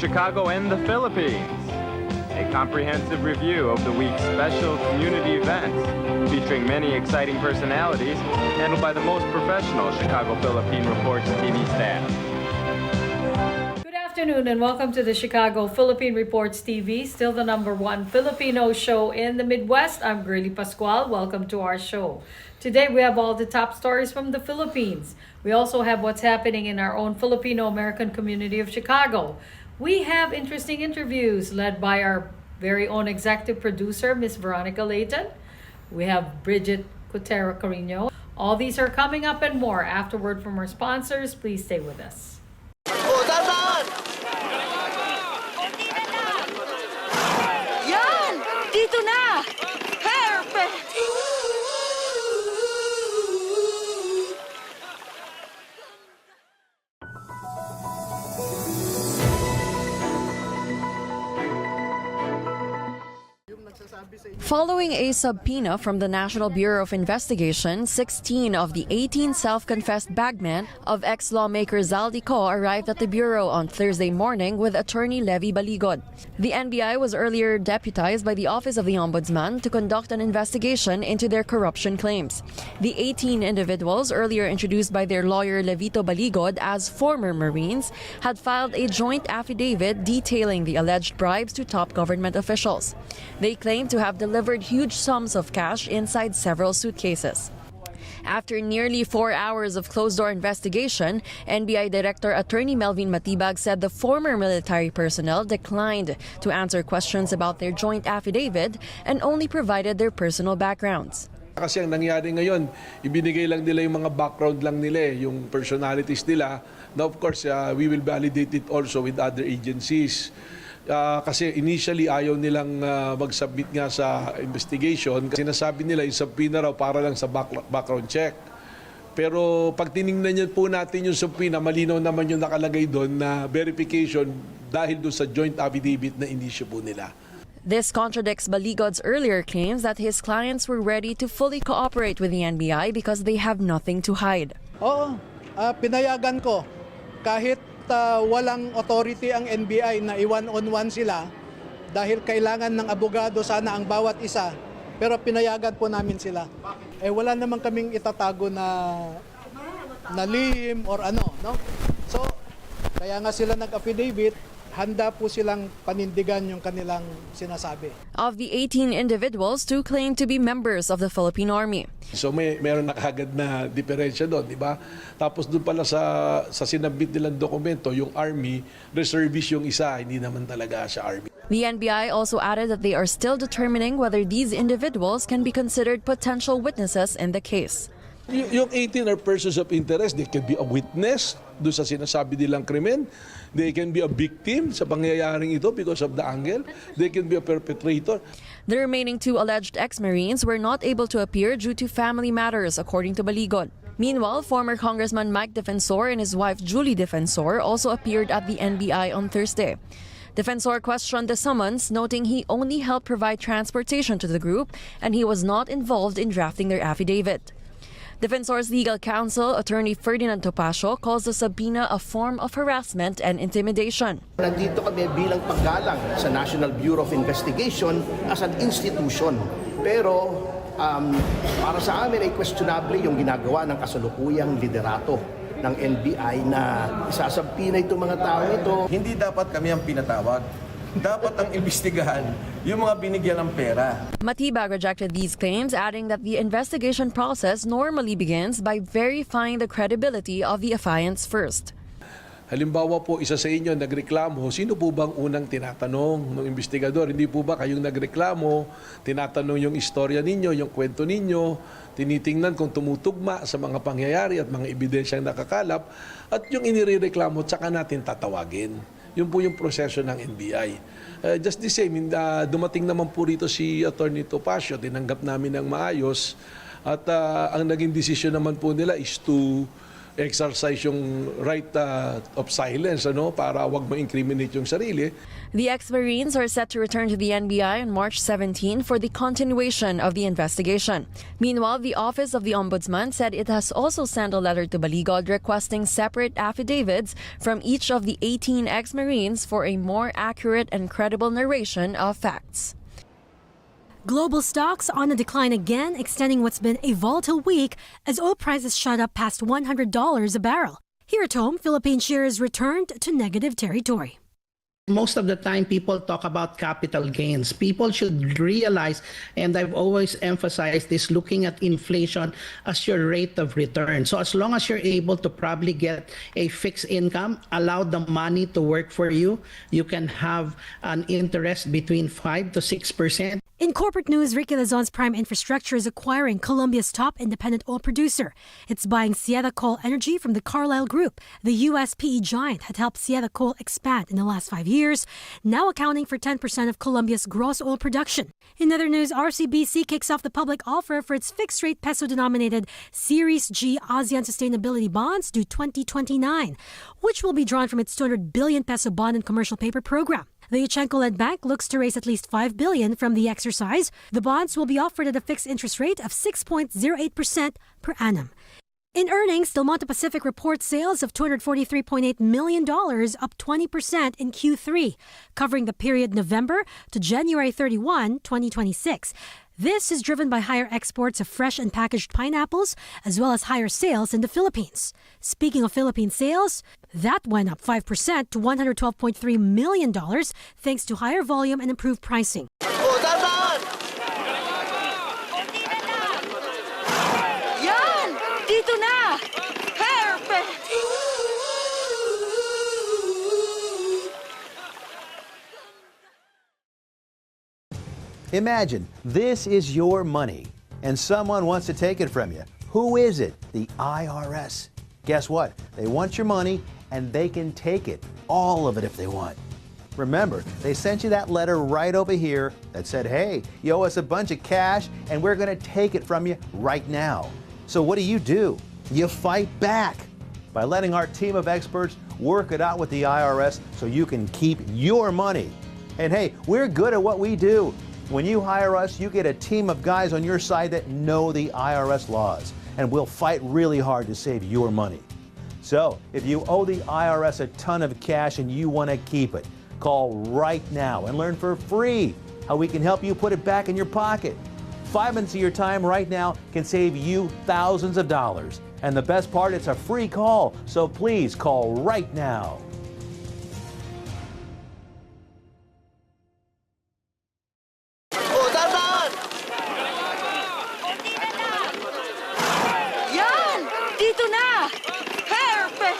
Chicago and the Philippines. A comprehensive review of the week's special community events, featuring many exciting personalities, handled by the most professional Chicago Philippine Reports TV staff. Good afternoon and welcome to the Chicago Philippine Reports TV, still the #1 Filipino show in the Midwest. I'm Girly Pascual. Welcome to our show. Today we have all the top stories from the Philippines. We also have what's happening in our own Filipino-American community of Chicago. We have interesting interviews led by our very own executive producer, Miss Veronica Layton. We have Bridget Cotero Carino. All these are coming up and more afterward from our sponsors. Please stay with us. Yan! Dito na! Perfect! Following a subpoena from the National Bureau of Investigation, 16 of the 18 self-confessed bagmen of ex-lawmaker Zaldico arrived at the Bureau on Thursday morning with attorney Levi Baligod. The NBI was earlier deputized by the Office of the Ombudsman to conduct an investigation into their corruption claims. The 18 individuals, earlier introduced by their lawyer Levito Baligod as former Marines, had filed a joint affidavit detailing the alleged bribes to top government officials. They claim to have delivered huge sums of cash inside several suitcases. After nearly 4 hours of closed-door investigation, NBI Director Attorney Melvin Matibag said the former military personnel declined to answer questions about their joint affidavit and only provided their personal backgrounds. Kasi ang nangyari ngayon, ibinigay lang nila yung mga background lang nila, yung personalities nila. Now of course, we will validate it also with other agencies. Kasi initially ayaw nilang mag-submit nga sa investigation. Sinasabi nila yung subpoena raw para lang sa background check. Pero pag tinignan niyo po natin yung subpoena, malinaw naman yung nakalagay doon na verification dahil doon sa joint affidavit na inisyu po nila. This contradicts Baligod's earlier claims that his clients were ready to fully cooperate with the NBI because they have nothing to hide. Oo, pinayagan ko kahit walang authority ang NBI na i-one-on-one sila dahil kailangan ng abogado sana ang bawat isa, pero pinayagan po namin sila. Wala naman kaming itatago na lihim or ano, no? So, kaya nga sila nag-affidavit, handa po silang panindigan yung kanilang sinasabi. Of the 18 individuals, 2 claim to be members of the Philippine Army. So meron na kagad na diferensya doon, di ba? Tapos doon pala sa sinabit nilang dokumento, yung Army, reservist yung isa, hindi naman talaga siya Army. The NBI also added that they are still determining whether these individuals can be considered potential witnesses in the case. Yung 18 are persons of interest. They can be a witness doon sa sinasabi nilang krimen. They can be a victim sa pangyayaring ito because of the angle. They can be a perpetrator. The remaining 2 alleged ex-Marines were not able to appear due to family matters, according to Baligod. Meanwhile, former Congressman Mike Defensor and his wife Julie Defensor also appeared at the NBI on Thursday. Defensor questioned the summons, noting he only helped provide transportation to the group and he was not involved in drafting their affidavit. Defensor's legal counsel, Attorney Ferdinand Topacio, calls the subpoena a form of harassment and intimidation. Nandito kami bilang paggalang sa National Bureau of Investigation as an institution. Pero para sa amin ay questionable yung ginagawa ng kasalukuyang liderato ng NBI na isasabpina itong mga tao ito. Hindi dapat kami ang pinatawag. Dapat ang imbestigahan yung mga binigyan ng pera. Matibag rejected these claims, adding that the investigation process normally begins by verifying the credibility of the affiants first. Halimbawa po, isa sa inyo nagreklamo, sino po bang unang tinatanong ng investigador? Hindi po ba kayong nagreklamo, tinatanong yung istorya ninyo, yung kwento ninyo, tinitingnan kung tumutugma sa mga pangyayari at mga ebidensyang nakakalap, at yung inireklamo, tsaka natin tatawagin. Yun po yung proseso ng NBI. Just the same, dumating naman po rito si Attorney Topacio, tinanggap namin ng maayos at ang naging desisyon naman po nila is to exercise yung right of silence, para wag ma-incriminate yung sarili. The ex-Marines are set to return to the NBI on March 17 for the continuation of the investigation. Meanwhile, the Office of the Ombudsman said it has also sent a letter to Baligod requesting separate affidavits from each of the 18 ex-Marines for a more accurate and credible narration of facts. Global stocks on a decline again, extending what's been a volatile week as oil prices shot up past $100 a barrel. Here at home, Philippine shares returned to negative territory. Most of the time, people talk about capital gains. People should realize, and I've always emphasized this, looking at inflation as your rate of return. So as long as you're able to probably get a fixed income, allow the money to work for you, you can have an interest between 5 to 6%. In corporate news, Ricky Lazon's Prime Infrastructure is acquiring Colombia's top independent oil producer. It's buying Sierra Coal Energy from the Carlyle Group. The U.S. PE giant had helped Sierra Coal expand in the last 5 years, now accounting for 10% of Colombia's gross oil production. In other news, RCBC kicks off the public offer for its fixed-rate peso-denominated Series G ASEAN Sustainability Bonds due 2029, which will be drawn from its 200 billion peso bond and commercial paper program. The Yuchenko-led bank looks to raise at least $5 billion from the exercise. The bonds will be offered at a fixed interest rate of 6.08% per annum. In earnings, Del Monte Pacific reports sales of $243.8 million, up 20% in Q3, covering the period November to January 31, 2026. This is driven by higher exports of fresh and packaged pineapples, as well as higher sales in the Philippines. Speaking of Philippine sales, that went up 5% to $112.3 million, thanks to higher volume and improved pricing. Yan! Dito na! Perfect! Imagine this is your money and someone wants to take it from you. Who is it? The IRS. Guess what? They want your money and they can take it, all of it if they want. Remember, they sent you that letter right over here that said, hey, you owe us a bunch of cash and we're going to take it from you right now. So what do? You fight back by letting our team of experts work it out with the IRS so you can keep your money. And hey, we're good at what we do. When you hire us, you get a team of guys on your side that know the IRS laws, and we'll fight really hard to save your money. So, if you owe the IRS a ton of cash and you want to keep it, call right now and learn for free how we can help you put it back in your pocket. 5 minutes of your time right now can save you thousands of dollars. And the best part, it's a free call, so please call right now. Yan! Dito na! Perfect!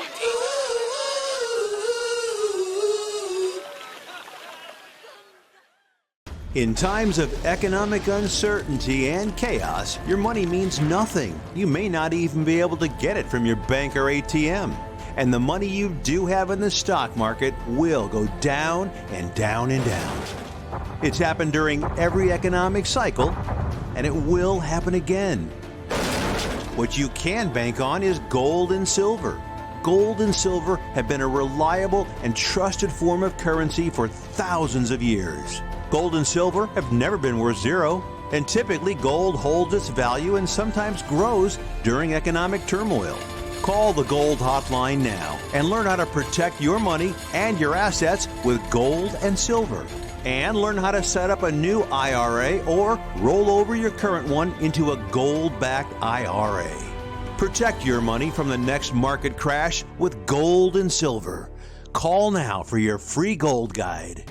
In times of economic uncertainty and chaos, your money means nothing. You may not even be able to get it from your bank or ATM. And the money you do have in the stock market will go down and down and down. It's happened during every economic cycle, and it will happen again. What you can bank on is gold and silver. Gold and silver have been a reliable and trusted form of currency for thousands of years. Gold and silver have never been worth zero, and typically gold holds its value and sometimes grows during economic turmoil. Call the Gold Hotline now and learn how to protect your money and your assets with gold and silver. And learn how to set up a new IRA or roll over your current one into a gold-backed IRA. Protect your money from the next market crash with gold and silver. Call now for your free gold guide.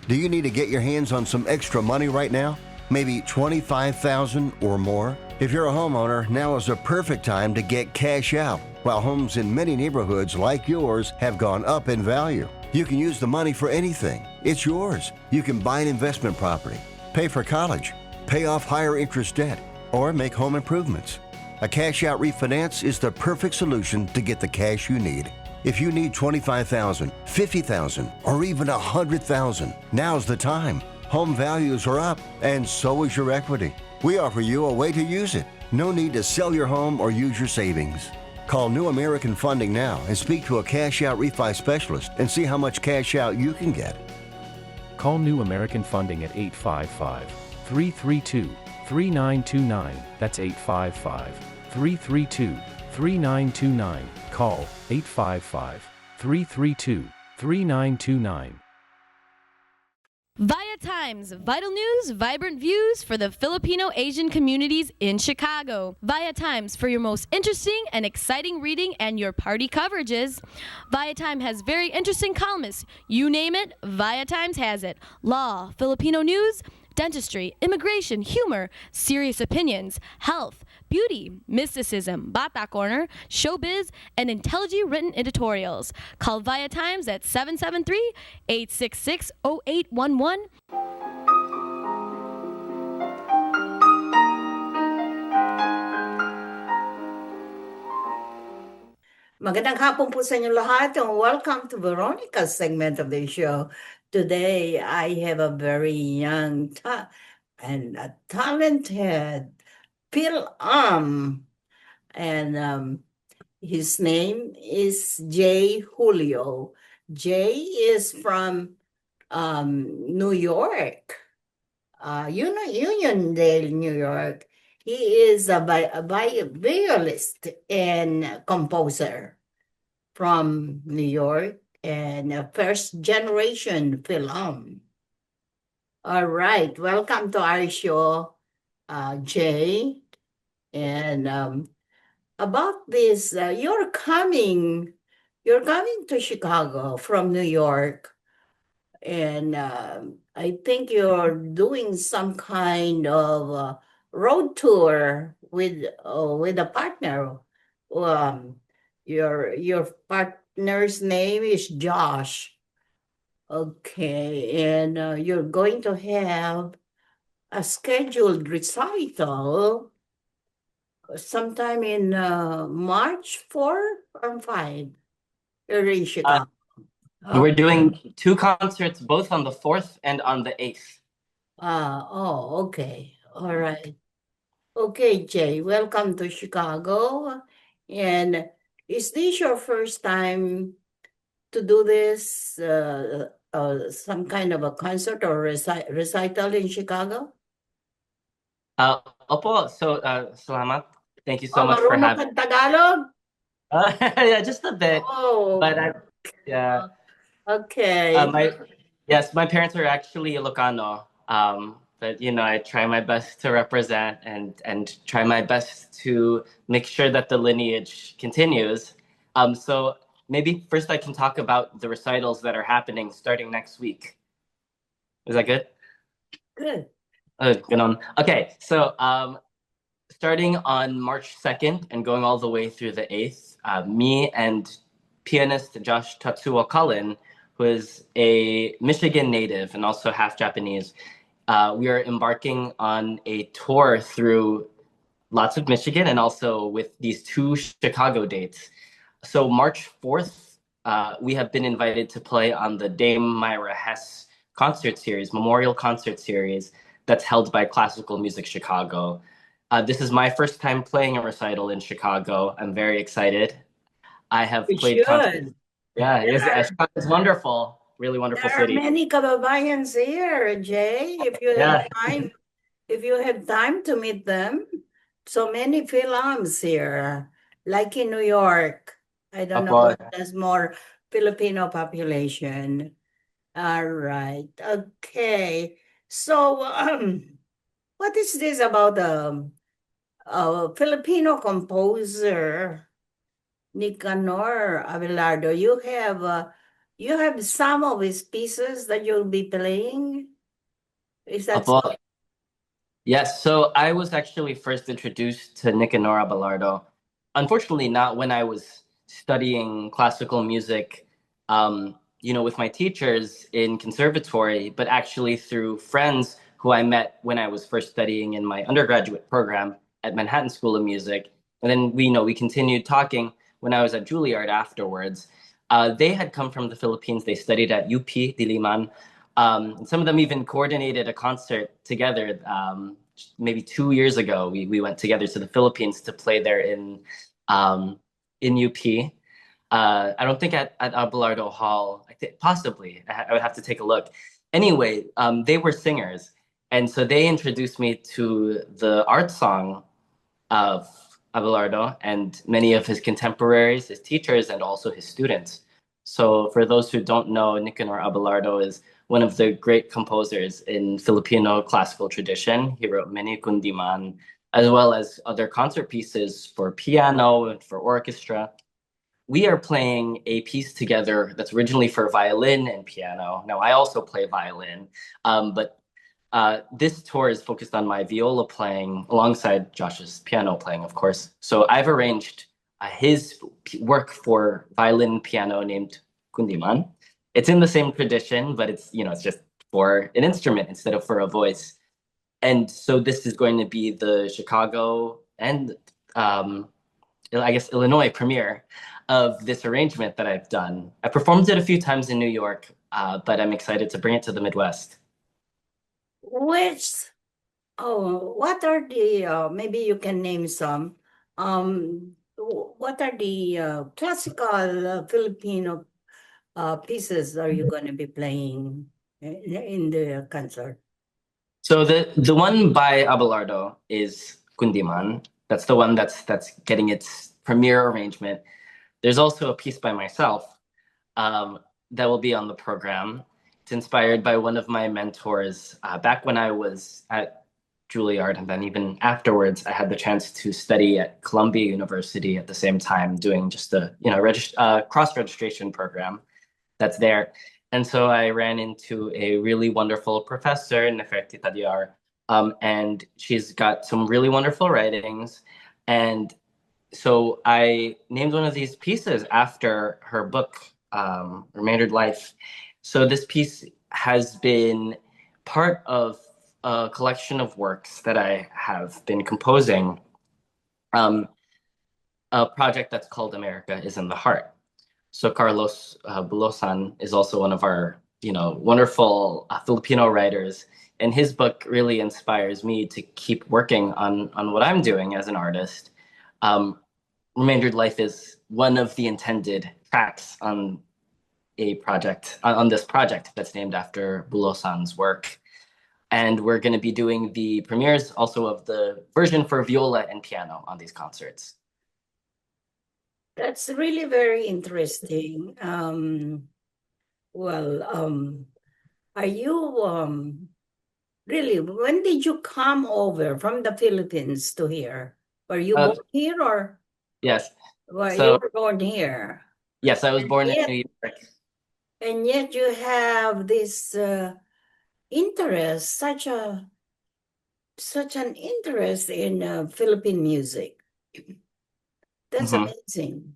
Do you need to get your hands on some extra money right now? Maybe $25,000 or more? If you're a homeowner, now is the perfect time to get cash out. While homes in many neighborhoods like yours have gone up in value, you can use the money for anything. It's yours. You can buy an investment property, pay for college, pay off higher interest debt, or make home improvements. A cash out refinance is the perfect solution to get the cash you need. If you need $25,000, $50,000, or even $100,000, now's the time. Home values are up, and so is your equity. We offer you a way to use it. No need to sell your home or use your savings. Call New American Funding now and speak to a cash out refi specialist and see how much cash out you can get. Call New American Funding at 855-332-3929. That's 855-332-3929. Call 855-332-3929. Via Times, vital news, vibrant views for the Filipino Asian communities in Chicago. Via Times for your most interesting and exciting reading and your party coverages. Via Times has very interesting columnists. You name it, Via Times has it. Law, Filipino news, dentistry, immigration, humor, serious opinions, health, beauty, mysticism, Bata Corner, showbiz, and intelligently written editorials. Call Via Times at 773-866-0811. Magandang hapon po sa inyo lahat and welcome to Veronica's segment of the show. Today, I have a very young and a talented Phil and his name is Jay Julio. Jay is from New York, Uniondale, New York. He is a violist and composer from New York and a first generation film. All right, welcome to our show, Jay. And about this, you're coming to Chicago from New York, and I think you're doing some kind of road tour with a partner. Your partner's name is Josh. Okay, and you're going to have a scheduled recital sometime in March 4 or 5 here in Chicago. We're doing 2 concerts, both on the 4th and on the 8th. Okay. All right. Okay, Jay, welcome to Chicago. And is this your first time to do this, some kind of a concert or recital in Chicago? Opo, so salamat. Thank you so much for having me. Tagalog? Yeah, just a bit. Oh. But yeah. Okay. My parents are actually Ilocano. But I try my best to represent and try my best to make sure that the lineage continues. So maybe first I can talk about the recitals that are happening starting next week. Is that good? Good. Good on. Okay, so starting on March 2nd and going all the way through the 8th, me and pianist Josh Tatsuo Cullen, who is a Michigan native and also half Japanese, we are embarking on a tour through lots of Michigan and also with these 2 Chicago dates. So March 4th, we have been invited to play on the Dame Myra Hess concert series, memorial concert series that's held by Classical Music Chicago. This is my first time playing a recital in Chicago. I'm very excited. I have played concerts. Yeah, it's wonderful. Really wonderful city. There are many kababayans here, Jay. If you have time to meet them, so many films here, like in New York. I don't know if there's more Filipino population. All right. Okay. So, what is this about a Filipino composer, Nicanor Abelardo? You have some of his pieces that you'll be playing? Is that so? Yes, so I was actually first introduced to Nicanor Abelardo. Unfortunately, not when I was studying classical music, with my teachers in conservatory, but actually through friends who I met when I was first studying in my undergraduate program at Manhattan School of Music. And then we continued talking when I was at Juilliard afterwards. They had come from the Philippines. They studied at UP Diliman. And some of them even coordinated a concert together maybe 2 years ago, we went together to the Philippines to play there in UP. I don't think at Abelardo Hall. Possibly. I would have to take a look. Anyway, they were singers, and so they introduced me to the art song of Abelardo and many of his contemporaries, his teachers, and also his students. So for those who don't know, Nicanor Abelardo is one of the great composers in Filipino classical tradition. He wrote many kundiman, as well as other concert pieces for piano and for orchestra. We are playing a piece together that's originally for violin and piano. Now, I also play violin, but this tour is focused on my viola playing alongside Josh's piano playing, of course. So I've arranged his work for violin and piano named Kundiman. It's in the same tradition, but it's just for an instrument instead of for a voice. And so this is going to be the Chicago and I guess Illinois premiere of this arrangement that I've done. I performed it a few times in New York, but I'm excited to bring it to the Midwest. What are the, maybe you can name some, what are the classical Filipino pieces are you going to be playing in the concert? So the one by Abelardo is Kundiman. That's the one that's getting its premiere arrangement. There's also a piece by myself that will be on the program. It's inspired by one of my mentors back when I was at Juilliard, and then even afterwards, I had the chance to study at Columbia University at the same time, doing just a cross registration program that's there. And so I ran into a really wonderful professor, Neferti Tadiar, and she's got some really wonderful writings. And so I named one of these pieces after her book, Remainder Life. So this piece has been part of a collection of works that I have been composing, a project that's called America is in the Heart. So Carlos Bulosan is also one of our, wonderful Filipino writers, and his book really inspires me to keep working on what I'm doing as an artist. Remaindered Life is one of the intended tracks on this project that's named after Bulosan's work. And we're going to be doing the premieres also of the version for viola and piano on these concerts. That's really very interesting. Are you really, when did you come over from the Philippines to here? Were you born here or? Yes. You were born here. Yes, I was born in New York. And yet you have this interest, such an interest in Philippine music. That's amazing.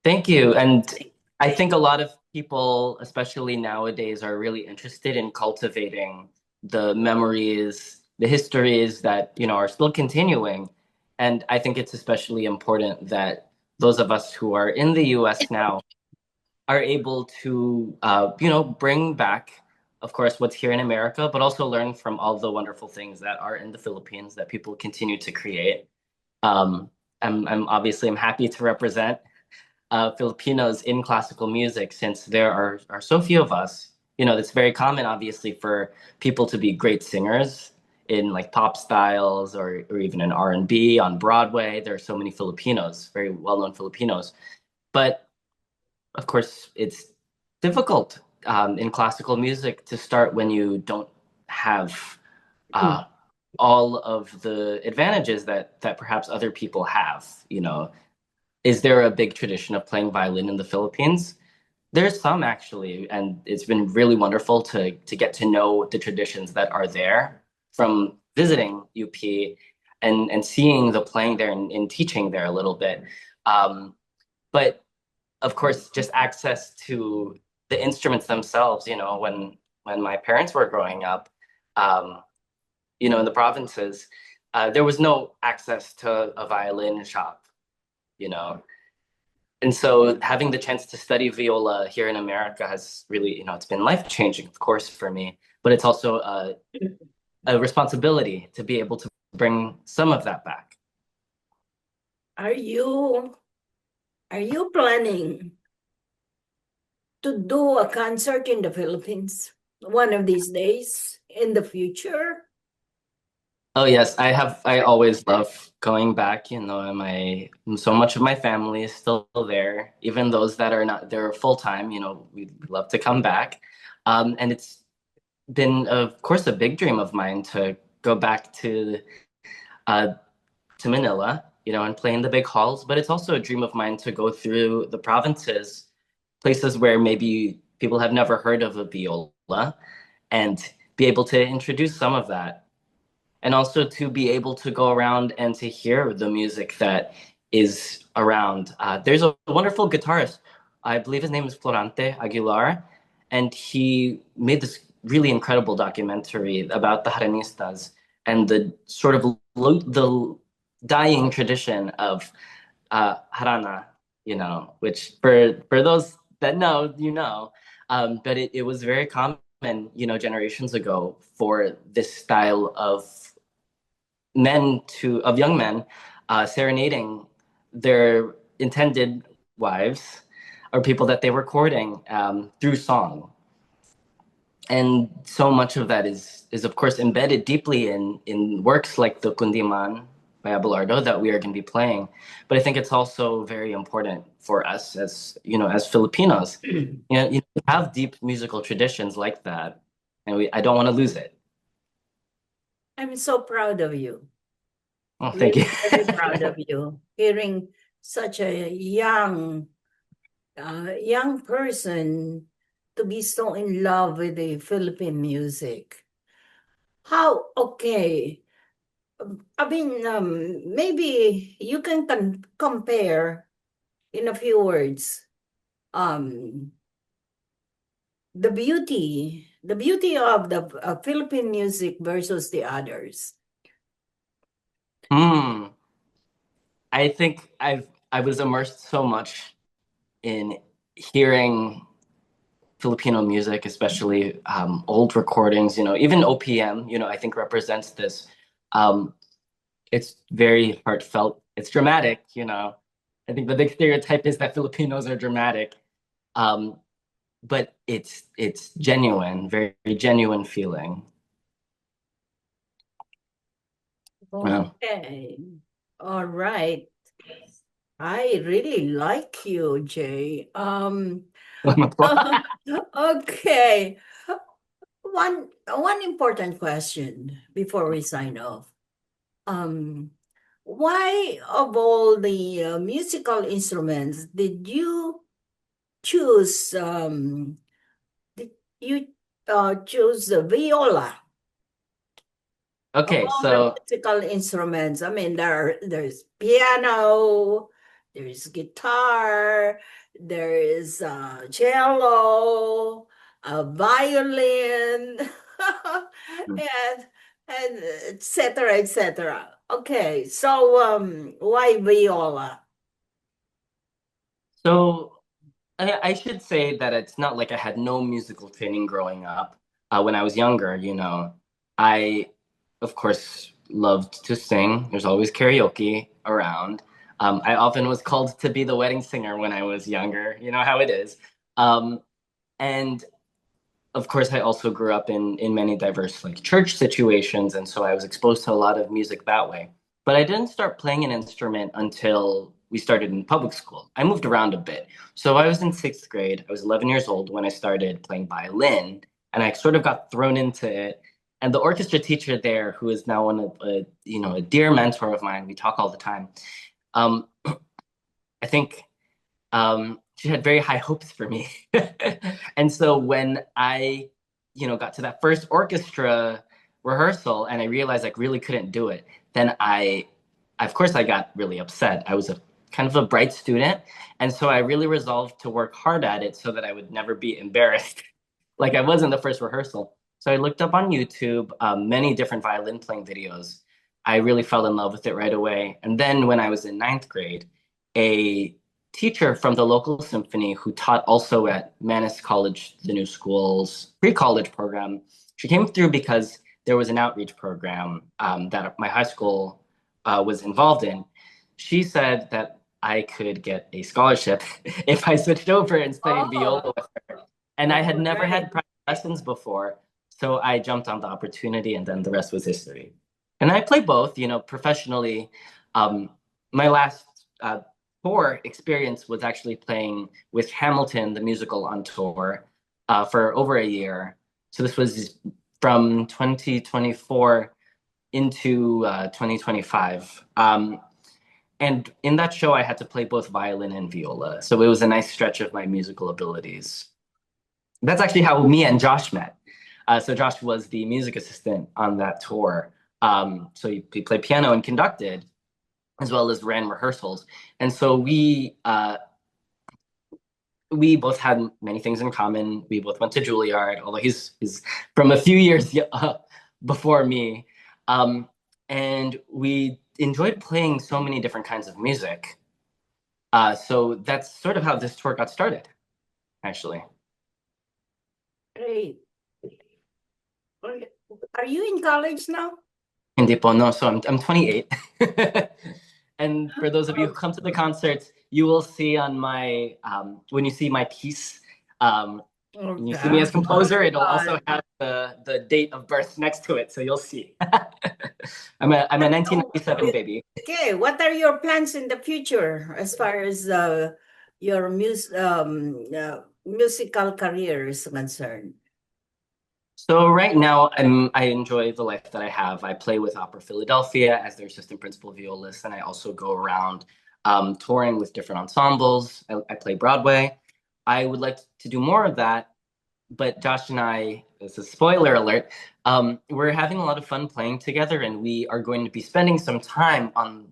Thank you. And I think a lot of people, especially nowadays, are really interested in cultivating the memories, the histories that, are still continuing. And I think it's especially important that those of us who are in the US now are able to, bring back, of course, what's here in America, but also learn from all the wonderful things that are in the Philippines that people continue to create. I'm happy to represent Filipinos in classical music, since there are so few of us. It's very common, obviously, for people to be great singers in like pop styles or even in R&B on Broadway. There are so many Filipinos, very well-known Filipinos. But of course, it's difficult in classical music to start when you don't have all of the advantages that perhaps other people have. Is there a big tradition of playing violin in the Philippines? There's some, actually, and it's been really wonderful to get to know the traditions that are there from visiting UP and seeing the playing there and teaching there a little bit. But of course, just access to the instruments themselves, when my parents were growing up, in the provinces, there was no access to a violin shop, And so having the chance to study viola here in America has really, it's been life-changing, of course, for me. But it's also a responsibility to be able to bring some of that back. Are you planning to do a concert in the Philippines one of these days in the future? Oh yes, I always love going back. So much of my family is still there, even those that are not there full time. We love to come back, and it's been, of course, a big dream of mine to go back uh, to Manila, and play in the big halls. But it's also a dream of mine to go through the provinces, places where maybe people have never heard of a viola, and be able to introduce some of that. And also to be able to go around and to hear the music that is around. There's a wonderful guitarist, I believe his name is Florante Aguilar, and he made this really incredible documentary about the Jaranistas and the sort of the dying tradition of Harana, which for those that know, but it was very common, generations ago for this style of young men serenading their intended wives or people that they were courting through song. And so much of that is of course embedded deeply in works like the Kundiman by Abelardo that we are going to be playing. But I think it's also very important for us as Filipinos, to have deep musical traditions like that, and I don't want to lose it. I'm so proud of you. Oh, thank you. Very proud of you. Hearing such a young person to be so in love with the Philippine music. Okay. I mean, maybe you can compare in a few words the beauty of the Philippine music versus the others. I think I was immersed so much in hearing Filipino music, especially old recordings, even OPM, I think represents this. It's very heartfelt. It's dramatic, I think the big stereotype is that Filipinos are dramatic. But it's genuine, very, very genuine feeling. Okay. All right. I really like you, Jay. Okay. One important question before we sign off. Why of all the musical instruments did you choose choose the viola? Okay, All so the musical instruments. I mean, there's piano, there's guitar, there is cello, a violin, and etc. etc. Okay, so why viola? So I should say that it's not like I had no musical training growing up. When I was younger, I, of course, loved to sing. There's always karaoke around. I often was called to be the wedding singer when I was younger. You know how it is. And of course, I also grew up in many diverse like church situations, and so I was exposed to a lot of music that way. But I didn't start playing an instrument until we started in public school. I moved around a bit. So I was in sixth grade. I was 11 years old when I started playing violin, and I sort of got thrown into it. And the orchestra teacher there, who is now a dear mentor of mine, we talk all the time. I think she had very high hopes for me. And so when I, got to that first orchestra rehearsal and I realized I really couldn't do it, then of course, I got really upset. I was a kind of a bright student. And so I really resolved to work hard at it so that I would never be embarrassed like I was in the first rehearsal. So I looked up on YouTube many different violin playing videos. I really fell in love with it right away. And then when I was in ninth grade, a teacher from the local symphony who taught also at Manus College, the new school's pre-college program, she came through because there was an outreach program that my high school was involved in. She said that I could get a scholarship if I switched over and studied viola with her. And I had never had private lessons before, so I jumped on the opportunity, and then the rest was history. And I play both, professionally. My last tour experience was actually playing with Hamilton, the musical, on tour for over a year. So this was from 2024 into 2025. And in that show, I had to play both violin and viola. So it was a nice stretch of my musical abilities. That's actually how me and Josh met. So Josh was the music assistant on that tour. So he played piano and conducted, as well as ran rehearsals. And so we both had many things in common. We both went to Juilliard, although he's from a few years before me. And we enjoyed playing so many different kinds of music. So that's sort of how this tour got started, actually. Great. Are you in college now? Hindi po, no. So I'm 28. And for those of you who come to the concerts, you will see on my, when you see my piece, when you see me as composer, it'll also have the date of birth next to it. So you'll see. I'm a 1997 baby. Okay, what are your plans in the future as far as your musical career is concerned? So right now, I enjoy the life that I have. I play with Opera Philadelphia as their assistant principal violist, and I also go around touring with different ensembles. I play Broadway. I would like to do more of that, but Josh and I, this is spoiler alert, we're having a lot of fun playing together, and we are going to be spending some time on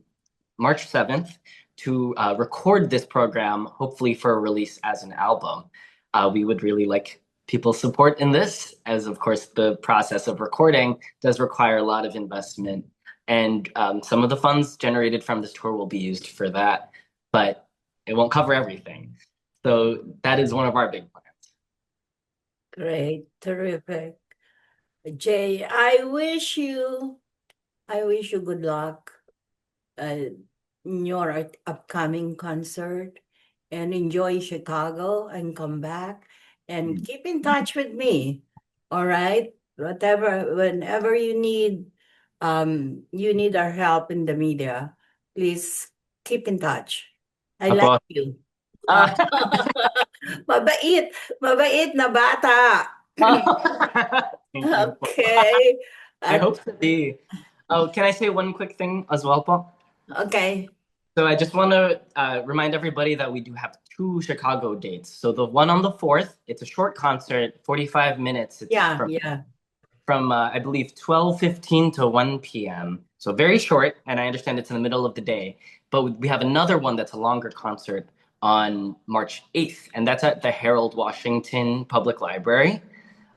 March 7th to record this program, hopefully for a release as an album. We would really like people's support in this, as of course the process of recording does require a lot of investment, and some of the funds generated from this tour will be used for that, but it won't cover everything. So that is one of our big plans. Great, terrific. Jay, I wish you good luck in your upcoming concert, and enjoy Chicago and come back. And keep in touch with me, all right? Whenever you need our help in the media, please keep in touch. I like you. Mabait na bata. Okay. I hope to be. Oh, can I say one quick thing as well, Po? Okay. So I just want to remind everybody that we do have 2 Chicago dates. So the one on the 4th, it's a short concert, 45 minutes. It's from I believe 12:15 to 1 p.m. So very short, and I understand it's in the middle of the day. But we have another one that's a longer concert on March 8th, and that's at the Harold Washington Public Library.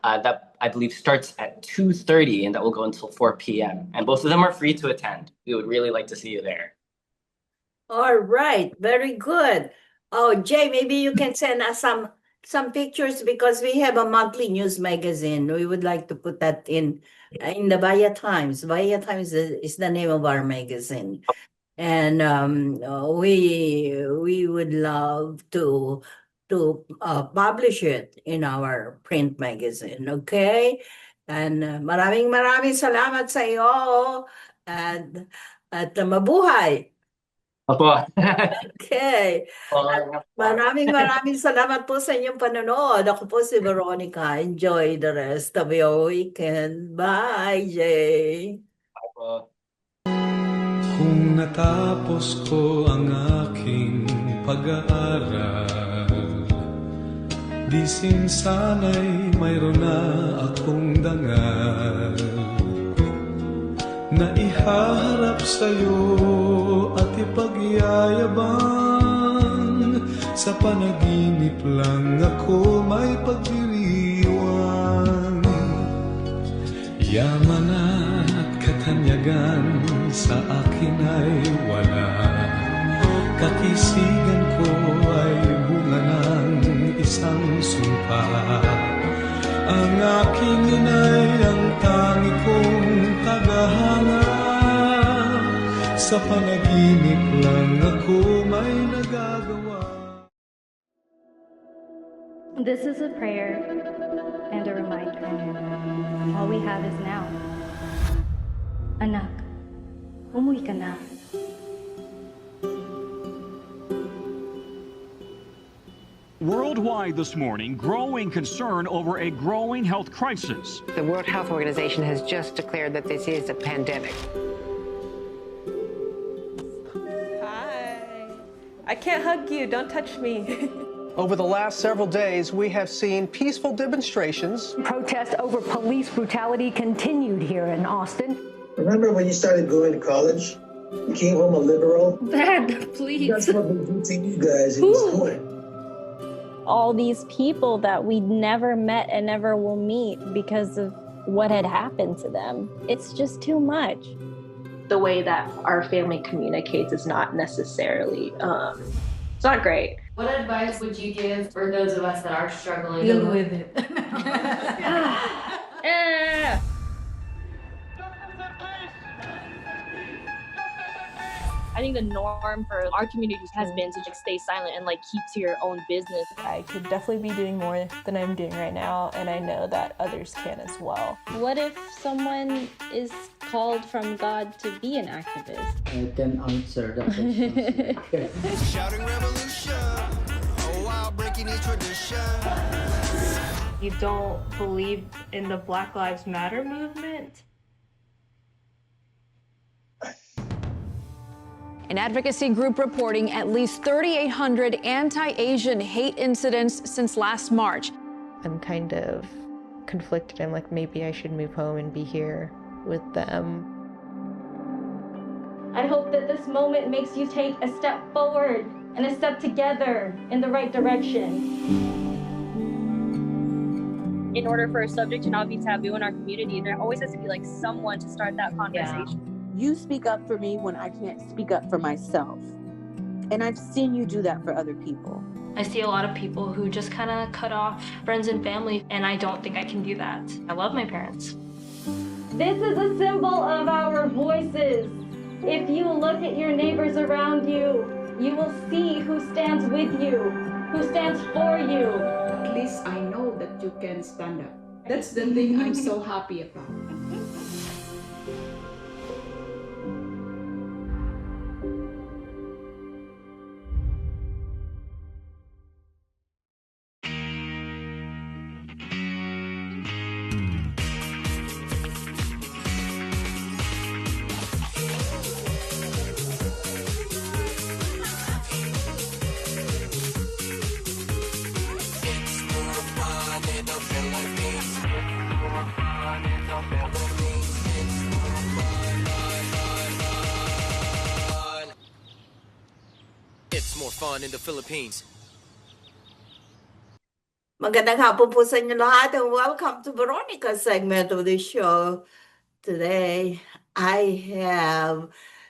That I believe starts at 2:30, and that will go until 4 p.m. And both of them are free to attend. We would really like to see you there. All right, very good. Oh, Jay, maybe you can send us some pictures, because we have a monthly news magazine. We would like to put that in the Vaya Times. Vaya Times is the name of our magazine, and we would love to publish it in our print magazine. Okay, and maraming salamat sa iyo, at mabuhay. Okay. Maraming salamat po sa inyong panonood. Ako po si Veronica. Enjoy the rest of your weekend. Bye, Jay. Bye po. Kung natapos ko ang aking pag-aaral, di sana'y mayroon na akong dangal na ihaharap sa'yo at ipagyayabang. Sa panaginip lang ako may pagdiriwang. Yaman at katanyagan sa akin ay wala. Katisigan ko ay bunga ng isang sumpa. Ang aking inay ang tangi kong tagahanga. Sa panaginip lang ako may nagagawa. This is a prayer and a reminder. All we have is now. Anak, umuwi ka na. Worldwide this morning, growing concern over a growing health crisis. The World Health Organization has just declared that this is a pandemic. Hi. I can't hug you. Don't touch me. Over the last several days, we have seen peaceful demonstrations. Protests over police brutality continued here in Austin. Remember when you started going to college? You came home a liberal? Dad, please. That's what we do to you guys in school. All these people that we never met and never will meet because of what had happened to them. It's just too much. The way that our family communicates is not necessarily, it's not great. What advice would you give for those of us that are struggling? Deal with it. I think the norm for our community has been to just stay silent and like keep to your own business. I could definitely be doing more than I'm doing right now, and I know that others can as well. What if someone is called from God to be an activist? I can answer that question. Shouting revolution, oh wow, breaking each tradition. You don't believe in the Black Lives Matter movement? An advocacy group reporting at least 3,800 anti-Asian hate incidents since last March. I'm kind of conflicted. I'm like, maybe I should move home and be here with them. I hope that this moment makes you take a step forward and a step together in the right direction. In order for a subject to not be taboo in our community, there always has to be like someone to start that conversation. You speak up for me when I can't speak up for myself. And I've seen you do that for other people. I see a lot of people who just kind of cut off friends and family, and I don't think I can do that. I love my parents. This is a symbol of our voices. If you look at your neighbors around you, you will see who stands with you, who stands for you. At least I know that you can stand up. That's the thing I'm so happy about. It's more fun in the Philippines. Magandang hapon po sa inyo lahat and welcome to Veronica's segment of the show. Today, I have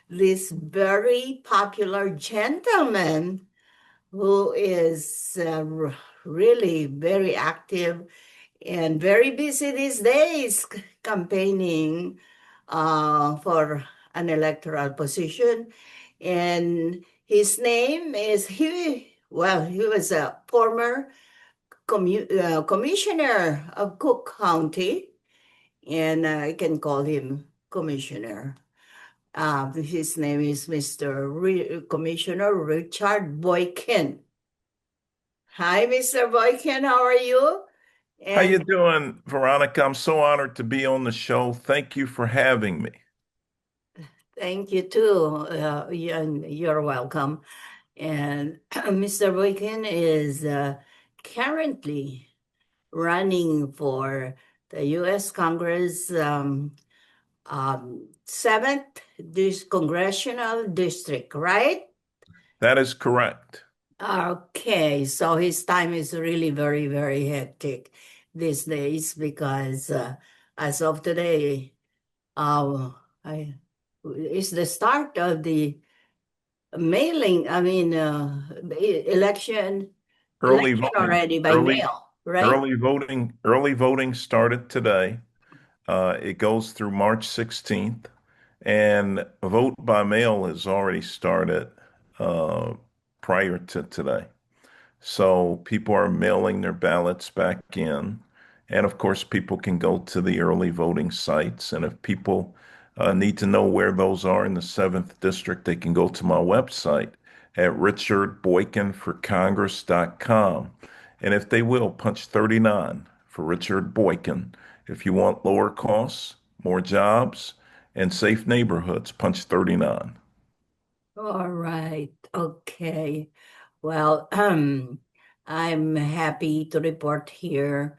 this very popular gentleman who is really very active and very busy these days campaigning for an electoral position. And his name is, he was a former commissioner of Cook County, and I can call him commissioner. His name is Mr. Commissioner Richard Boykin. Hi, Mr. Boykin, how are you? How you doing, Veronica? I'm so honored to be on the show. Thank you for having me. Thank you too. You're welcome. And Mr. Boykin is currently running for the U.S. Congress 7th Congressional District, right? That is correct. Okay, so his time is really very, very hectic these days because as of today, it's the start of the mailing, election Early voting already by mail. right? Early voting started today. It goes through March 16th, and vote by mail has already started uh, prior to today. So people are mailing their ballots back in. And of course, people can go to the early voting sites. And if people need to know where those are in the 7th district, they can go to my website at richardboykinforcongress.com. And if they will, punch 39 for Richard Boykin. If you want lower costs, more jobs, and safe neighborhoods, punch 39. All right. Okay. Well, I'm happy to report here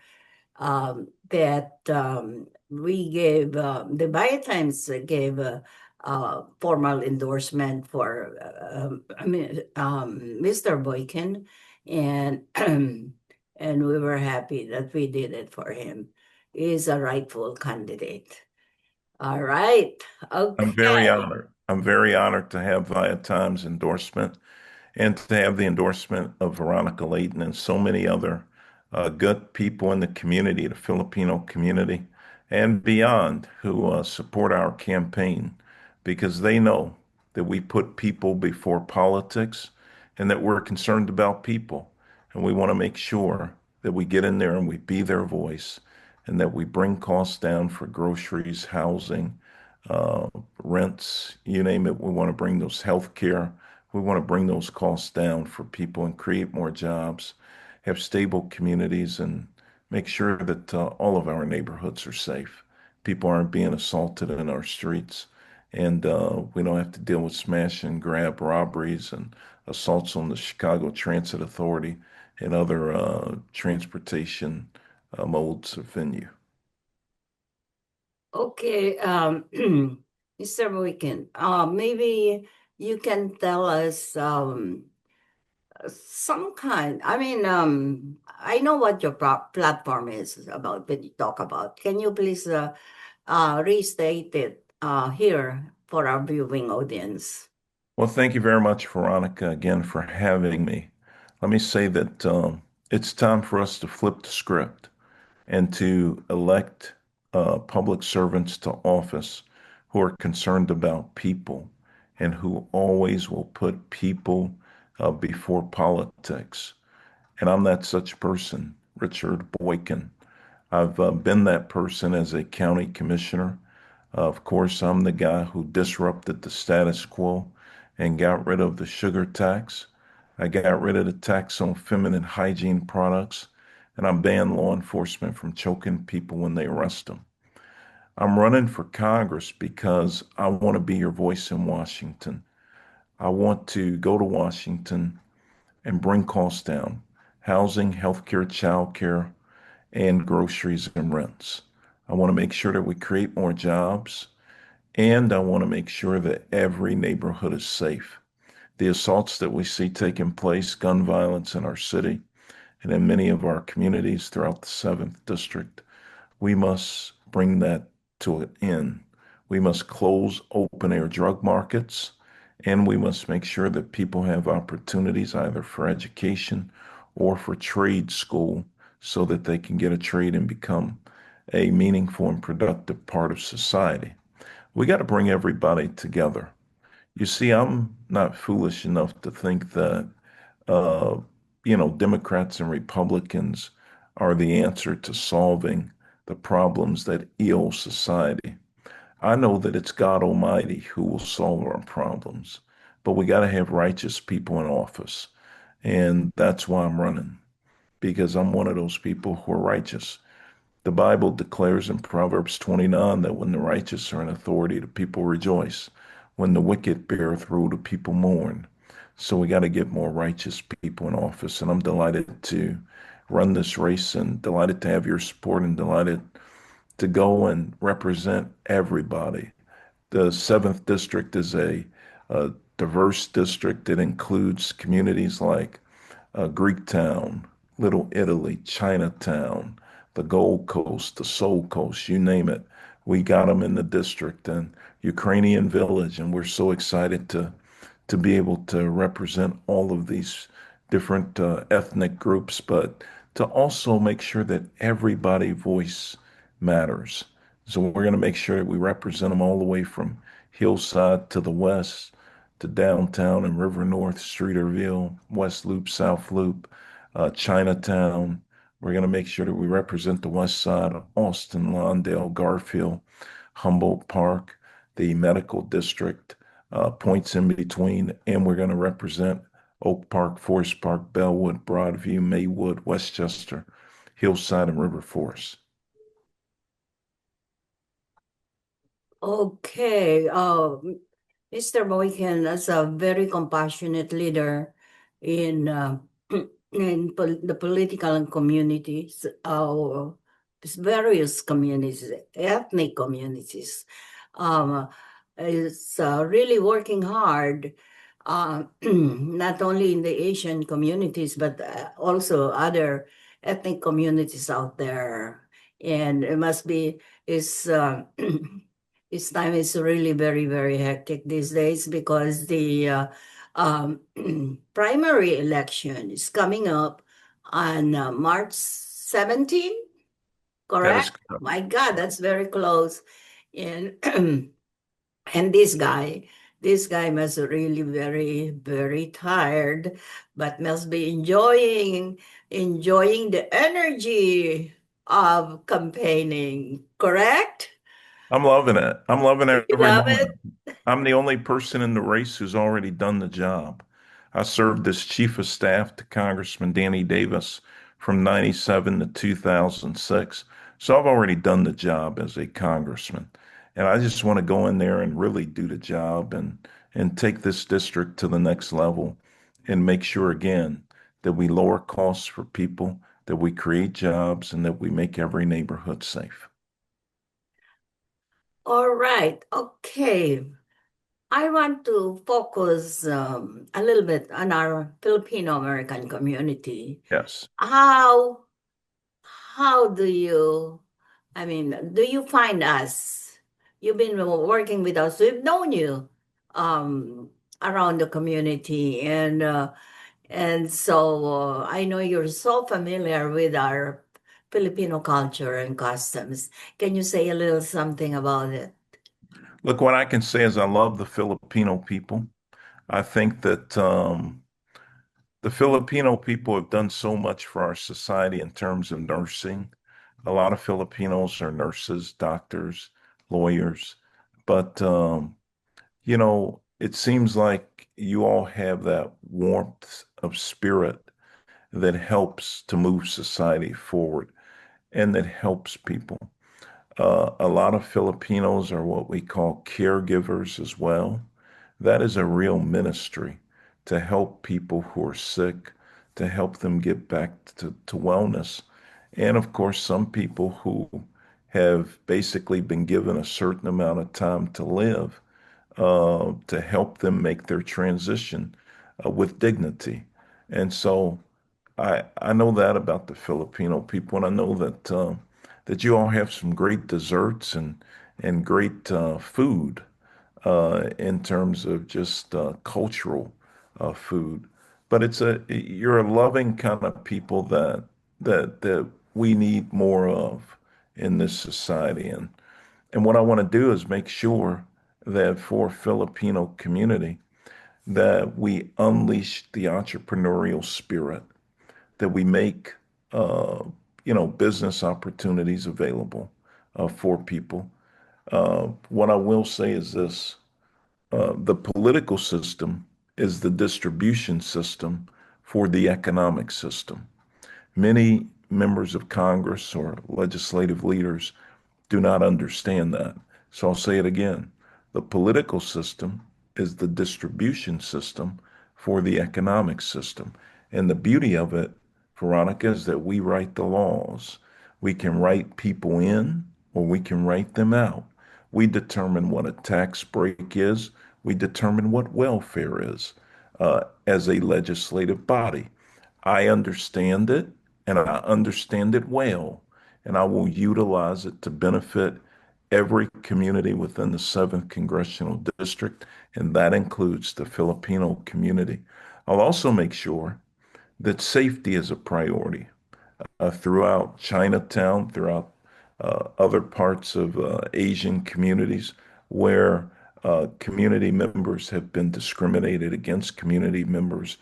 that we gave the Biotimes gave a formal endorsement for Mr. Boykin, and and we were happy that we did it for him. He's a rightful candidate. All right. I'm very Okay. honored. I'm very honored to have Via Times endorsement and to have the endorsement of Veronica Layton and so many other good people in the community, the Filipino community, and beyond who support our campaign because they know that we put people before politics and that we're concerned about people. And we want to make sure that we get in there and we be their voice and that we bring costs down for groceries, housing, uh, rents, you name it. We want to bring those health care. We want to bring those costs down for people and create more jobs, have stable communities, and make sure that all of our neighborhoods are safe. People aren't being assaulted in our streets, and we don't have to deal with smash and grab robberies and assaults on the Chicago Transit Authority and other transportation modes of venue. Okay, Mr. Boykin, maybe you can tell us some kind. I know what your platform is about, but you talk about. Can you please restate it here for our viewing audience? Well, thank you very much, Veronica, again for having me. Let me say that it's time for us to flip the script and to elect public servants to office who are concerned about people and who always will put people before politics. And I'm that such person, Richard Boykin. I've been that person as a county commissioner. Of course, I'm the guy who disrupted the status quo and got rid of the sugar tax. I got rid of the tax on feminine hygiene products, and I banned law enforcement from choking people when they arrest them. I'm running for Congress because I want to be your voice in Washington. I want to go to Washington and bring costs down, housing, healthcare, childcare, and groceries and rents. I want to make sure that we create more jobs, and I want to make sure that every neighborhood is safe. The assaults that we see taking place, gun violence in our city and in many of our communities throughout the 7th district, we must bring that to an end. We must close open air drug markets, and we must make sure that people have opportunities either for education or for trade school so that they can get a trade and become a meaningful and productive part of society. We got to bring everybody together. You see, I'm not foolish enough to think that, uh, Democrats and Republicans are the answer to solving the problems that ail society. I know that it's God Almighty who will solve our problems, but we got to have righteous people in office. And that's why I'm running, because I'm one of those people who are righteous. The Bible declares in Proverbs 29 that when the righteous are in authority, the people rejoice. When the wicked beareth rule, the people mourn. So we got to get more righteous people in office. And I'm delighted to run this race and delighted to have your support and delighted to go and represent everybody. The 7th district is a diverse district that includes communities like Greektown, Little Italy, Chinatown, the Gold Coast, the Soul Coast, you name it. We got them in the district and Ukrainian Village, and we're so excited to be able to represent all of these different ethnic groups, but to also make sure that everybody's voice matters. So we're going to make sure that we represent them all the way from Hillside to the west to downtown and River North, Streeterville, West Loop, South Loop, Chinatown. We're going to make sure that we represent the west side of Austin, Lawndale, Garfield, Humboldt Park, the medical district, points in between, and we're going to represent Oak Park, Forest Park, Bellwood, Broadview, Maywood, Westchester, Hillside, and River Forest. Okay, Mr. Boykin, as a very compassionate leader in the political and communities, various communities, ethnic communities, is really working hard, not only in the Asian communities, but also other ethnic communities out there. And it must be, this time is really very, very hectic these days because the primary election is coming up on March 17, correct? My God, that's very close. And and this guy must really very, very tired, but must be enjoying the energy of campaigning, correct? I'm loving it. I'm loving You every love moment. it? I'm the only person in the race who's already done the job. I served as chief of staff to Congressman Danny Davis from 97 to 2006. So I've already done the job as a congressman. And I just want to go in there and really do the job and take this district to the next level and make sure again that we lower costs for people, that we create jobs, and that we make every neighborhood safe. All right. Okay. I want to focus a little bit on our Filipino American community. Yes. How do you, do you find us? You've been working with us. We've known you around the community, and so I know you're so familiar with our Filipino culture and customs. Can you say a little something about it? Look, what I can say is I love the Filipino people. I think that the Filipino people have done so much for our society in terms of nursing. A lot of Filipinos are nurses, doctors, lawyers, but it seems like you all have that warmth of spirit that helps to move society forward and that helps people. A lot of Filipinos are what we call caregivers as well. That is a real ministry to help people who are sick, to help them get back to wellness. And of course, some people who have basically been given a certain amount of time to live, to help them make their transition with dignity. And so I know that about the Filipino people, and I know that you all have some great desserts and great food in terms of just cultural food. But you're a loving kind of people that we need more of in this society. And what I want to do is make sure that for Filipino community that we unleash the entrepreneurial spirit, that we make business opportunities available for people. What I will say is this: the political system is the distribution system for the economic system. Many members of Congress or legislative leaders do not understand that. So I'll say it again. The political system is the distribution system for the economic system. And the beauty of it, Veronica, is that we write the laws. We can write people in or we can write them out. We determine what a tax break is. We determine what welfare is as a legislative body. I understand it and I understand it well, and I will utilize it to benefit every community within the 7th Congressional District, and that includes the Filipino community. I'll also make sure that safety is a priority. throughout Chinatown, throughout other parts of Asian communities where community members have been discriminated against, community members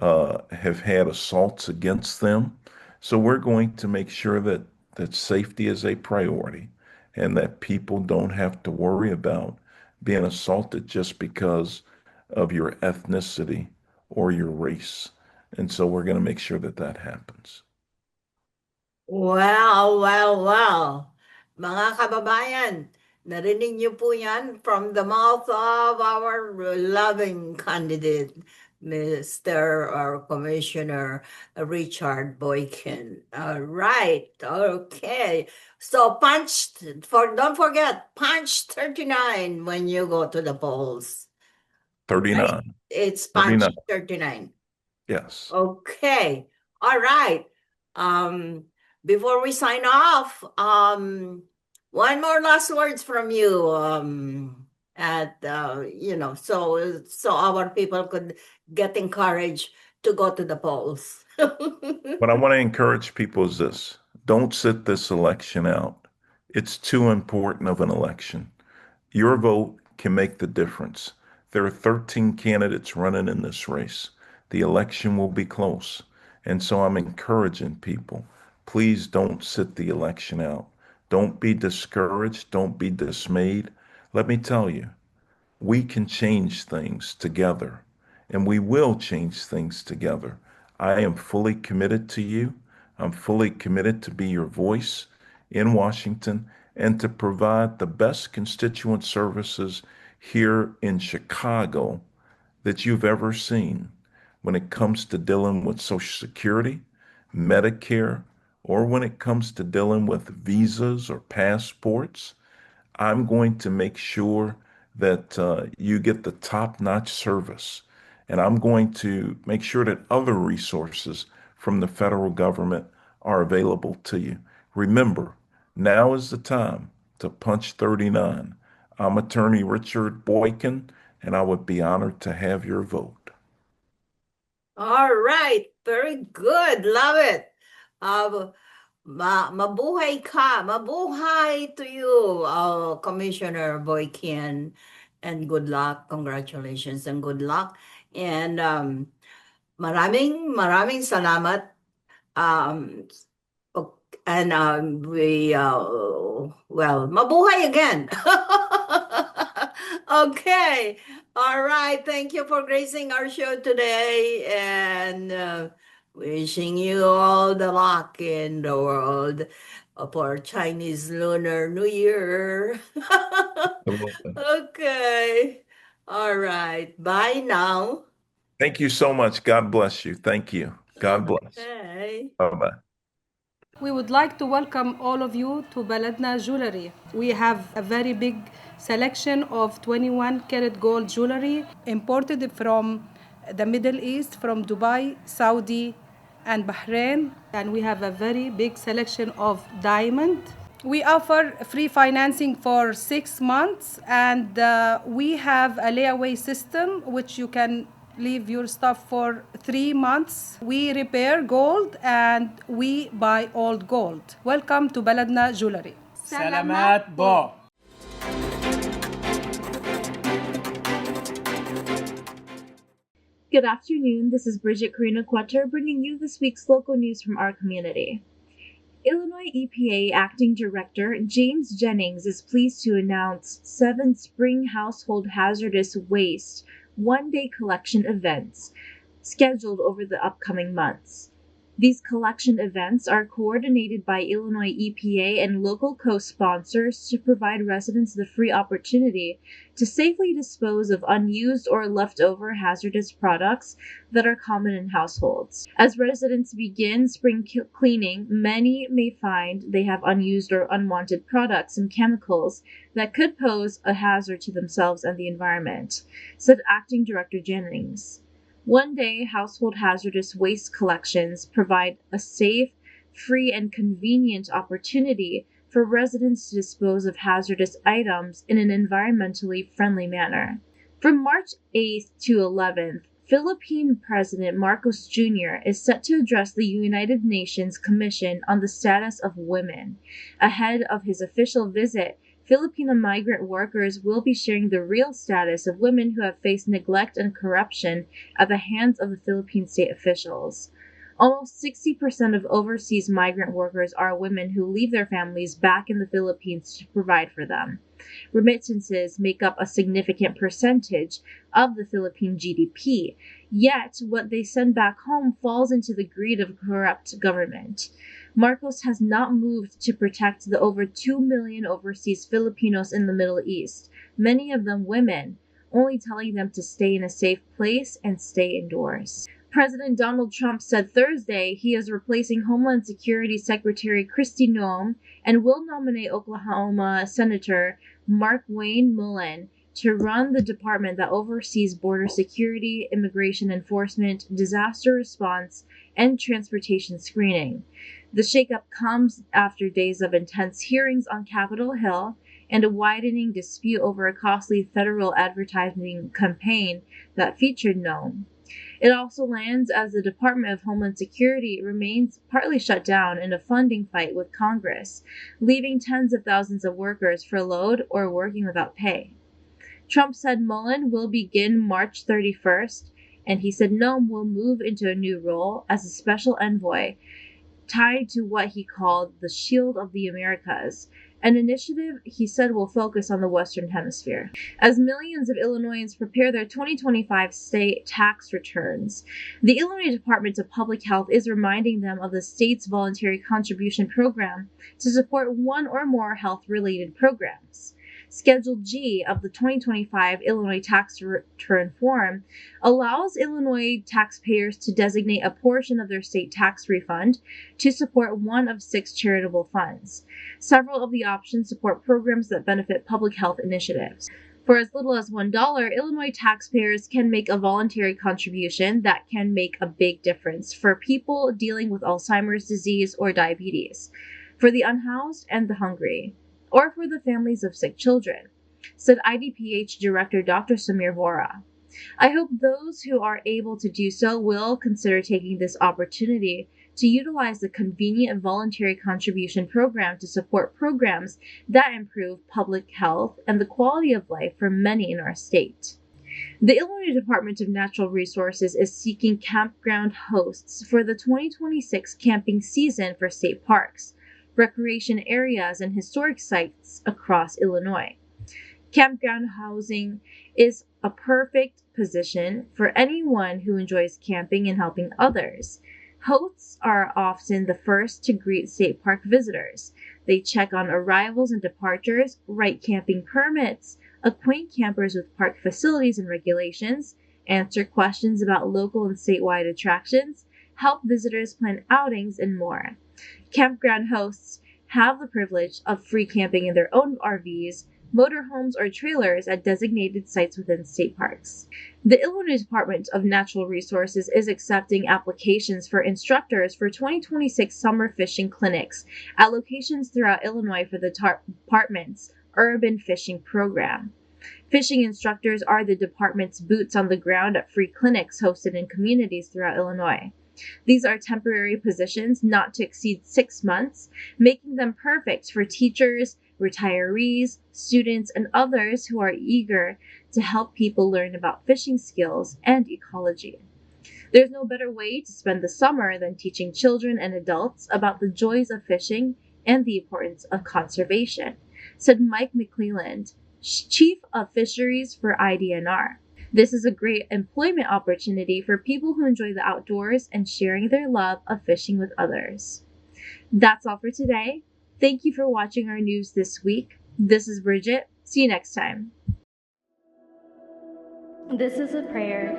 have had assaults against them. So we're going to make sure that safety is a priority and that people don't have to worry about being assaulted just because of your ethnicity or your race. And so we're going to make sure that that happens. Well. Mga kababayan, narinig niyo po yan from the mouth of our loving candidate, Mr. or Commissioner Richard Boykin. All right. Okay. So don't forget, punch 39 when you go to the polls. 39. It's punch 39. 39. Yes. Okay. All right. Before we sign off, one more last words from you, so our people could get encouraged to go to the polls. What I want to encourage people is this: don't sit this election out. It's too important of an election. Your vote can make the difference. There are 13 candidates running in this race. The election will be close. And so I'm encouraging people, please don't sit the election out. Don't be discouraged. Don't be dismayed. Let me tell you, we can change things together, and we will change things together. I am fully committed to you. I'm fully committed to be your voice in Washington and to provide the best constituent services here in Chicago that you've ever seen when it comes to dealing with Social Security, Medicare, or when it comes to dealing with visas or passports. I'm going to make sure that you get the top-notch service. And I'm going to make sure that other resources from the federal government are available to you. Remember, now is the time to punch 39. I'm Attorney Richard Boykin, and I would be honored to have your vote. All right. Very good. Love it. Mabuhay ka. Mabuhay to you, Commissioner Boykin. And good luck. Congratulations and good luck. And maraming salamat. Mabuhay again. Okay. All right. Thank you for gracing our show today, and wishing you all the luck in the world for Chinese Lunar New Year. Okay. All right. Bye now. Thank you so much. God bless you. Thank you. God bless. Okay. Bye-bye. We would like to welcome all of you to Baladna Jewelry. We have a very big selection of 21 karat gold jewelry imported from the Middle East, from Dubai, Saudi, and Bahrain. And we have a very big selection of diamond. We offer free financing for 6 months, and we have a layaway system which you can leave your stuff for 3 months. We repair gold and we buy old gold. Welcome to Baladna Jewelry. Salamat po. Good afternoon, this is Bridget Karina Quetter bringing you this week's local news from our community. Illinois EPA Acting Director James Jennings is pleased to announce 7 spring household hazardous waste one-day collection events scheduled over the upcoming months. These collection events are coordinated by Illinois EPA and local co-sponsors to provide residents the free opportunity to safely dispose of unused or leftover hazardous products that are common in households. As residents begin spring cleaning, many may find they have unused or unwanted products and chemicals that could pose a hazard to themselves and the environment, said Acting Director Jennings. One-day household hazardous waste collections provide a safe, free, and convenient opportunity for residents to dispose of hazardous items in an environmentally friendly manner. From March 8th to 11th, Philippine President Marcos Jr. is set to address the United Nations Commission on the Status of Women. Ahead of his official visit, Filipino migrant workers will be sharing the real status of women who have faced neglect and corruption at the hands of the Philippine state officials. Almost 60% of overseas migrant workers are women who leave their families back in the Philippines to provide for them. Remittances make up a significant percentage of the Philippine GDP, yet what they send back home falls into the greed of a corrupt government. Marcos has not moved to protect the over 2 million overseas Filipinos in the Middle East, many of them women, only telling them to stay in a safe place and stay indoors. President Donald Trump said Thursday he is replacing Homeland Security Secretary Kristi Noem and will nominate Oklahoma Senator Markwayne Mullin to run the department that oversees border security, immigration enforcement, disaster response, and transportation screening. The shakeup comes after days of intense hearings on Capitol Hill and a widening dispute over a costly federal advertising campaign that featured Noem. It also lands as the Department of Homeland Security remains partly shut down in a funding fight with Congress, leaving tens of thousands of workers furloughed or working without pay. Trump said Mullin will begin March 31st, and he said Noem will move into a new role as a special envoy tied to what he called the Shield of the Americas, an initiative he said will focus on the Western Hemisphere. As millions of Illinoisans prepare their 2025 state tax returns, the Illinois Department of Public Health is reminding them of the state's voluntary contribution program to support one or more health-related programs. Schedule G of the 2025 Illinois Tax Return Form allows Illinois taxpayers to designate a portion of their state tax refund to support one of 6 charitable funds. Several of the options support programs that benefit public health initiatives. For as little as $1, Illinois taxpayers can make a voluntary contribution that can make a big difference for people dealing with Alzheimer's disease or diabetes, for the unhoused and the hungry, or for the families of sick children, said IDPH Director Dr. Samir Vora. I hope those who are able to do so will consider taking this opportunity to utilize the convenient voluntary contribution program to support programs that improve public health and the quality of life for many in our state. The Illinois Department of Natural Resources is seeking campground hosts for the 2026 camping season for state parks, recreation areas, and historic sites across Illinois. Campground housing is a perfect position for anyone who enjoys camping and helping others. Hosts are often the first to greet state park visitors. They check on arrivals and departures, write camping permits, acquaint campers with park facilities and regulations, answer questions about local and statewide attractions, help visitors plan outings, and more. Campground hosts have the privilege of free camping in their own RVs, motorhomes, or trailers at designated sites within state parks. The Illinois Department of Natural Resources is accepting applications for instructors for 2026 summer fishing clinics at locations throughout Illinois for the department's urban fishing program. Fishing instructors are the department's boots on the ground at free clinics hosted in communities throughout Illinois. These are temporary positions not to exceed 6 months, making them perfect for teachers, retirees, students, and others who are eager to help people learn about fishing skills and ecology. There's no better way to spend the summer than teaching children and adults about the joys of fishing and the importance of conservation, said Mike McClelland, Chief of Fisheries for IDNR. This is a great employment opportunity for people who enjoy the outdoors and sharing their love of fishing with others. That's all for today. Thank you for watching our news this week. This is Bridget. See you next time. This is a prayer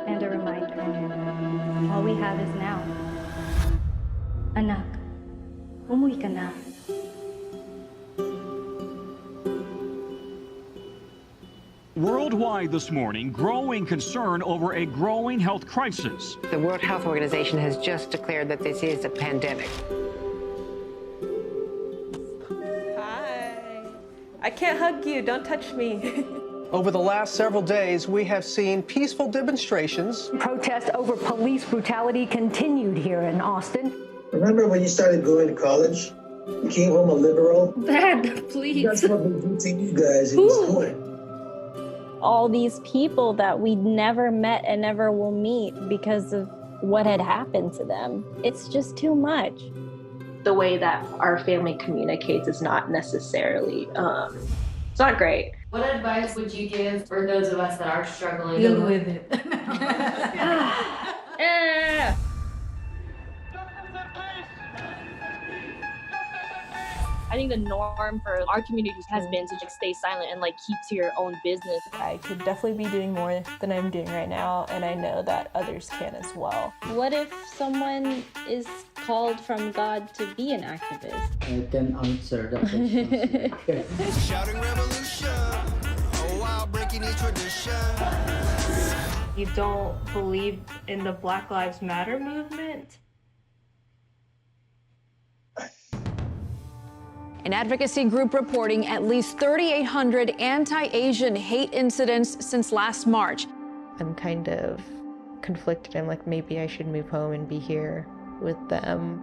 and a reminder. All we have is now. Anak, umuwi ka na. Worldwide this morning, growing concern over a growing health crisis. The World Health Organization has just declared that this is a pandemic. Hi. I can't hug you. Don't touch me. Over the last several days, we have seen peaceful demonstrations. Protests over police brutality continued here in Austin. Remember when you started going to college? You came home a liberal? Dad, please. That's what we did to you guys. It was good. All these people that we never met and never will meet because of what had happened to them. It's just too much. The way that our family communicates is not necessarily, it's not great. What advice would you give for those of us that are struggling? Deal with it. I think the norm for our community has been to just stay silent and like keep to your own business. I could definitely be doing more than I'm doing right now, and I know that others can as well. What if someone is called from God to be an activist? I can answer that question. Shouting revolution, oh wow, breaking each tradition. You don't believe in the Black Lives Matter movement? An advocacy group reporting at least 3,800 anti-Asian hate incidents since last March. I'm kind of conflicted. I'm like, maybe I should move home and be here with them.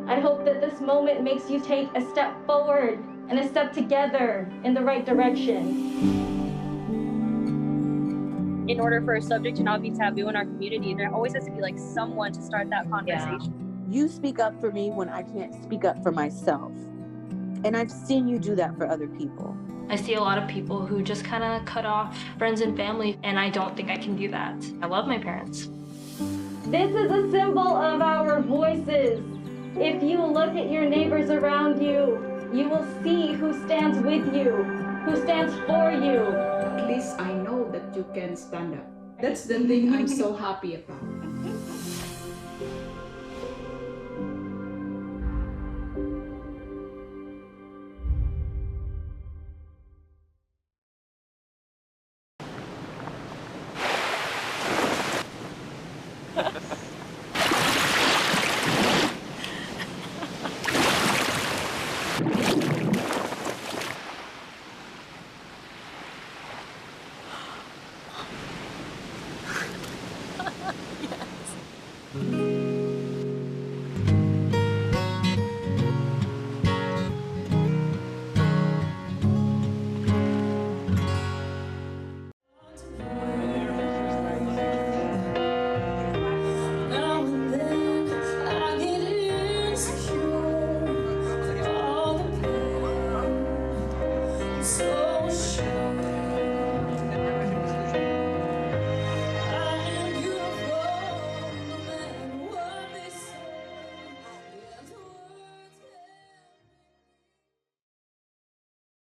I hope that this moment makes you take a step forward and a step together in the right direction. In order for a subject to not be taboo in our community, there always has to be like someone to start that conversation. You speak up for me when I can't speak up for myself. And I've seen you do that for other people. I see a lot of people who just kind of cut off friends and family, and I don't think I can do that. I love my parents. This is a symbol of our voices. If you look at your neighbors around you, you will see who stands with you, who stands for you. At least I know that you can stand up. That's the thing I'm so happy about.